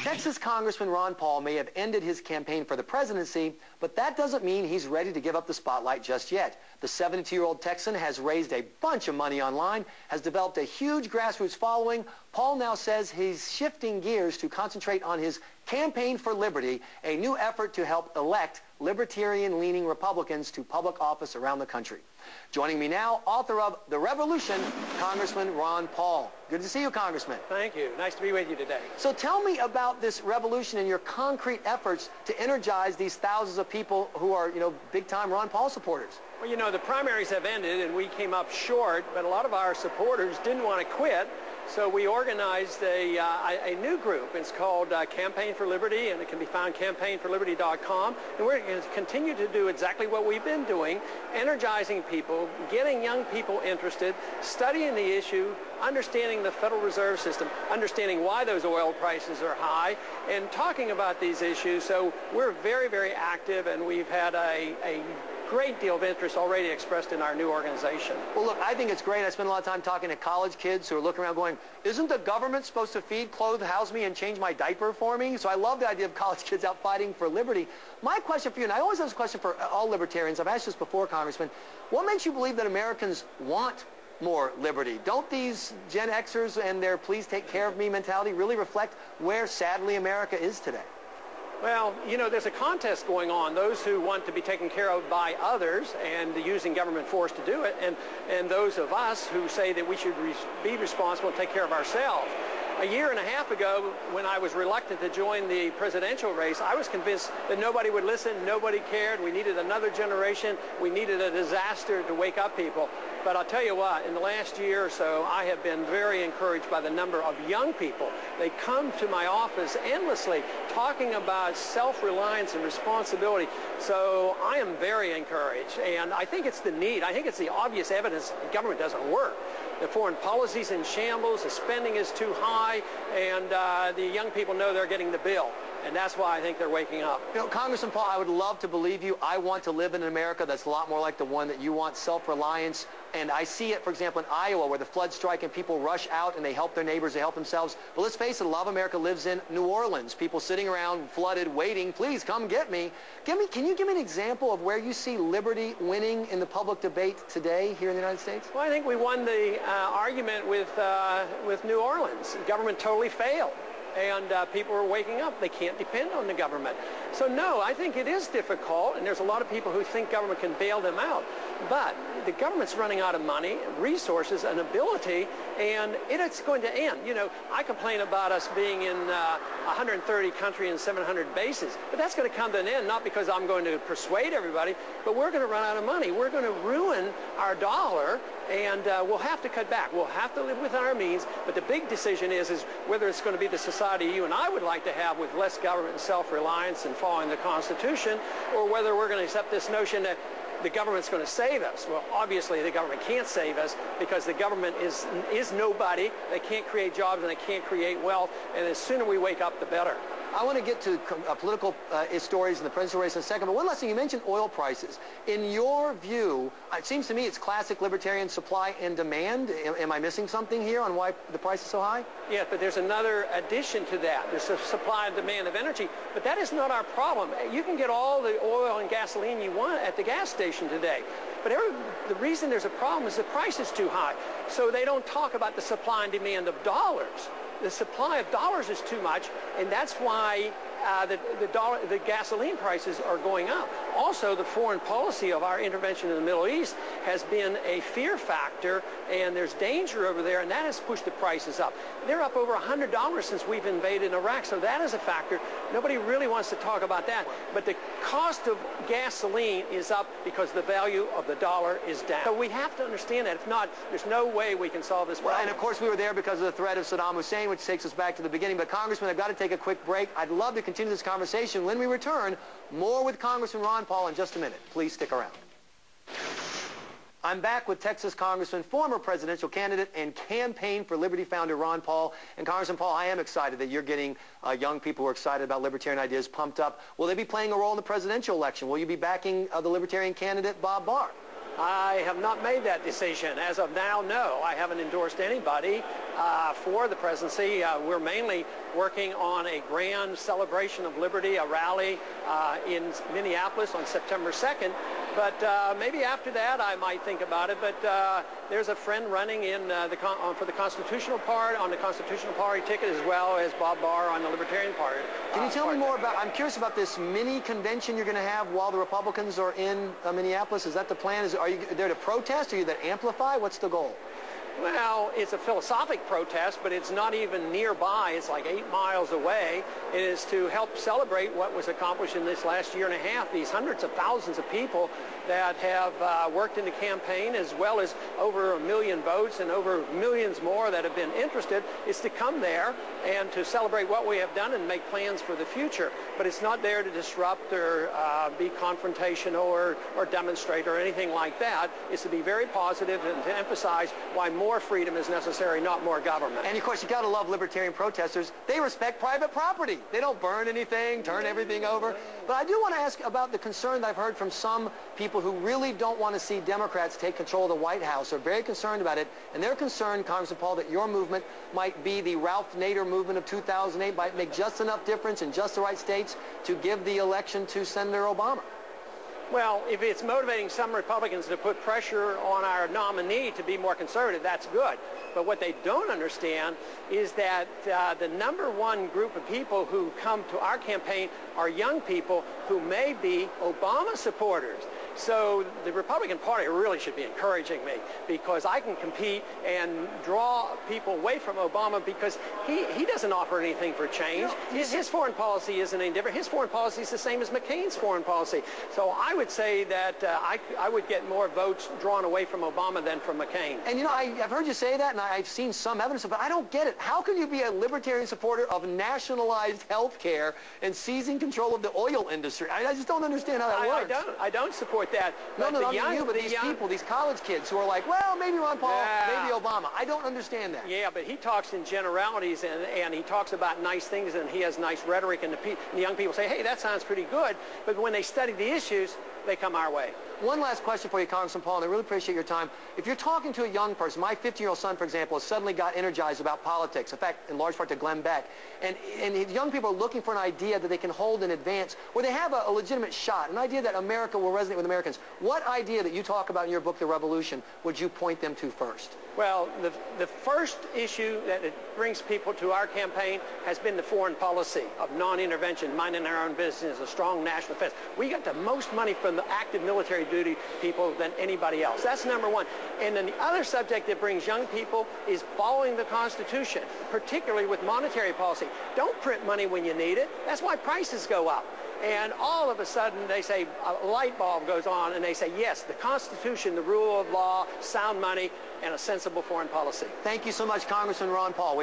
Texas Congressman Ron Paul may have ended his campaign for the presidency, but that doesn't mean he's ready to give up the spotlight just yet. The 72-year-old Texan has raised a bunch of money online, has developed a huge grassroots following. Paul now says he's shifting gears to concentrate on his Campaign for Liberty, a new effort to help elect libertarian-leaning Republicans to public office around the country. Joining me now, author of The Revolution, Congressman Ron Paul. Good to see you, Congressman. Thank you. Nice to be with you today. So tell me about this revolution and your concrete efforts to energize these thousands of people who are, big-time Ron Paul supporters. Well, the primaries have ended and we came up short, but a lot of our supporters didn't want to quit. So we organized a new group. It's called Campaign for Liberty, and it can be found campaignforliberty.com. And we're going to continue to do exactly what we've been doing, energizing people, getting young people interested, studying the issue, understanding the Federal Reserve System, understanding why those oil prices are high, and talking about these issues. So we're very, very active, and we've had a great deal of interest already expressed in our new organization. Well, look, I think it's great. I spend a lot of time talking to college kids who are looking around going, isn't the government supposed to feed, clothe, house me, and change my diaper for me? So I love the idea of college kids out fighting for liberty. My question for you, and I always have this question for all libertarians, I've asked this before, Congressman, what makes you believe that Americans want more liberty? Don't these Gen Xers and their please take care of me mentality really reflect where, sadly, America is today? Well, there's a contest going on. Those who want to be taken care of by others and using government force to do it, and those of us who say that we should be responsible and take care of ourselves. A year and a half ago, when I was reluctant to join the presidential race, I was convinced that nobody would listen, nobody cared, we needed another generation, we needed a disaster to wake up people. But I'll tell you what, in the last year or so, I have been very encouraged by the number of young people. They come to my office endlessly talking about self-reliance and responsibility. So I am very encouraged, and I think it's the need. I think it's the obvious evidence that government doesn't work. The foreign policy's in shambles, the spending is too high, and the young people know they're getting the bill. And that's why I think they're waking up. Congressman Paul, I would love to believe you. I want to live in an America that's a lot more like the one that you want, self-reliance. And I see it, for example, in Iowa, where the floods strike and people rush out and they help their neighbors, they help themselves. But let's face it, a lot of America lives in New Orleans. People sitting around flooded, waiting, please come get me. Can you give me an example of where you see liberty winning in the public debate today here in the United States? Well, I think we won the argument with New Orleans. The government totally failed. And people are waking up. They can't depend on the government. So no, I think it is difficult, and there's a lot of people who think government can bail them out. But the government's running out of money, resources, and ability, and it's going to end. I complain about us being in 130 countries and 700 bases, but that's going to come to an end, not because I'm going to persuade everybody, but we're going to run out of money. We're going to ruin our dollar, and we'll have to cut back. We'll have to live within our means, but the big decision is whether it's going to be the society you and I would like to have with less government and self-reliance and following the Constitution, or whether we're going to accept this notion that the government's going to save us. Well, obviously the government can't save us because the government is nobody. They can't create jobs and they can't create wealth, and the sooner we wake up, the better. I want to get to political stories in the presidential race in a second, but one last thing, you mentioned oil prices. In your view, it seems to me it's classic libertarian supply and demand. Am I missing something here on why the price is so high? Yeah, but there's another addition to that. There's a supply and demand of energy, but that is not our problem. You can get all the oil and gasoline you want at the gas station today. But the reason there's a problem is the price is too high. So they don't talk about the supply and demand of dollars. The supply of dollars is too much, and that's why the gasoline prices are going up. Also, the foreign policy of our intervention in the Middle East has been a fear factor, and there's danger over there, and that has pushed the prices up. They're up over $100 since we've invaded Iraq, so that is a factor. Nobody really wants to talk about that. But the cost of gasoline is up because the value of the dollar is down. So we have to understand that. If not, there's no way we can solve this problem. And of course, we were there because of the threat of Saddam Hussein, which takes us back to the beginning. But Congressman, I've got to take a quick break. I'd love to continue this conversation when we return. More with Congressman Ron Paul in just a minute. Please stick around. I'm back with Texas Congressman, former presidential candidate, and Campaign for Liberty founder Ron Paul. And Congressman Paul, I am excited that you're getting young people who are excited about libertarian ideas pumped up. Will they be playing a role in the presidential election? Will you be backing the libertarian candidate, Bob Barr? I have not made that decision. As of now, no. I haven't endorsed anybody for the presidency. We're mainly working on a grand celebration of liberty, a rally in Minneapolis on September 2nd. But maybe after that I might think about it. But there's a friend running in for the Constitutional Party, on the Constitutional Party ticket, as well as Bob Barr on the Libertarian Party. Can you tell me more about, I'm curious about this mini convention you're going to have while the Republicans are in Minneapolis. Is that the plan? Are you there to protest? Are you there to amplify? What's the goal? Well, it's a philosophic protest, but it's not even nearby. It's like 8 miles away. It is to help celebrate what was accomplished in this last year and a half. These hundreds of thousands of people that have worked in the campaign, as well as over 1 million votes and over millions more that have been interested, is to come there and to celebrate what we have done and make plans for the future. But it's not there to disrupt or be confrontational or demonstrate or anything like that. It's to be very positive and to emphasize why more freedom is necessary, not more government. And of course, you got to love libertarian protesters. They respect private property. They don't burn anything, turn everything over. But I do want to ask about the concern that I've heard from some people who really don't want to see Democrats take control of the White House. They're very concerned about it. And they're concerned, Congressman Paul, that your movement might be the Ralph Nader movement of 2008, might make just enough difference in just the right states to give the election to Senator Obama. Well, if it's motivating some Republicans to put pressure on our nominee to be more conservative, that's good. But what they don't understand is that the number one group of people who come to our campaign are young people who may be Obama supporters. So the Republican Party really should be encouraging me, because I can compete and draw people away from Obama, because he doesn't offer anything for change. His foreign policy isn't any different. His foreign policy is the same as McCain's foreign policy. So I would say that I would get more votes drawn away from Obama than from McCain. And you know, I've heard you say that, and I've seen some evidence of it, but I don't get it. How can you be a libertarian supporter of nationalized health care and seizing control of the oil industry? I just don't understand how that works. I don't support that. No, not you, but these people, these college kids who are like, well, maybe Ron Paul, maybe Obama. I don't understand that. Yeah, but he talks in generalities, and he talks about nice things, and he has nice rhetoric, and the young people say, hey, that sounds pretty good. But when they study the issues, they come our way. One last question for you, Congressman Paul, and I really appreciate your time. If you're talking to a young person, my 15-year-old son, for example, has suddenly got energized about politics, in fact, in large part to Glenn Beck, and young people are looking for an idea that they can hold in advance, where they have a legitimate shot, an idea that America will resonate with Americans. What idea that you talk about in your book, The Revolution, would you point them to first? Well, the first issue that it brings people to our campaign has been the foreign policy of non-intervention, minding our own business, a strong national defense. We got the most money from the active military duty people than anybody else. That's number one. And then the other subject that brings young people is following the Constitution, particularly with monetary policy. Don't print money when you need it. That's why prices go up. And all of a sudden they say a light bulb goes on, and they say, yes, the Constitution, the rule of law, sound money, and a sensible foreign policy. Thank you so much, Congressman Ron Paul.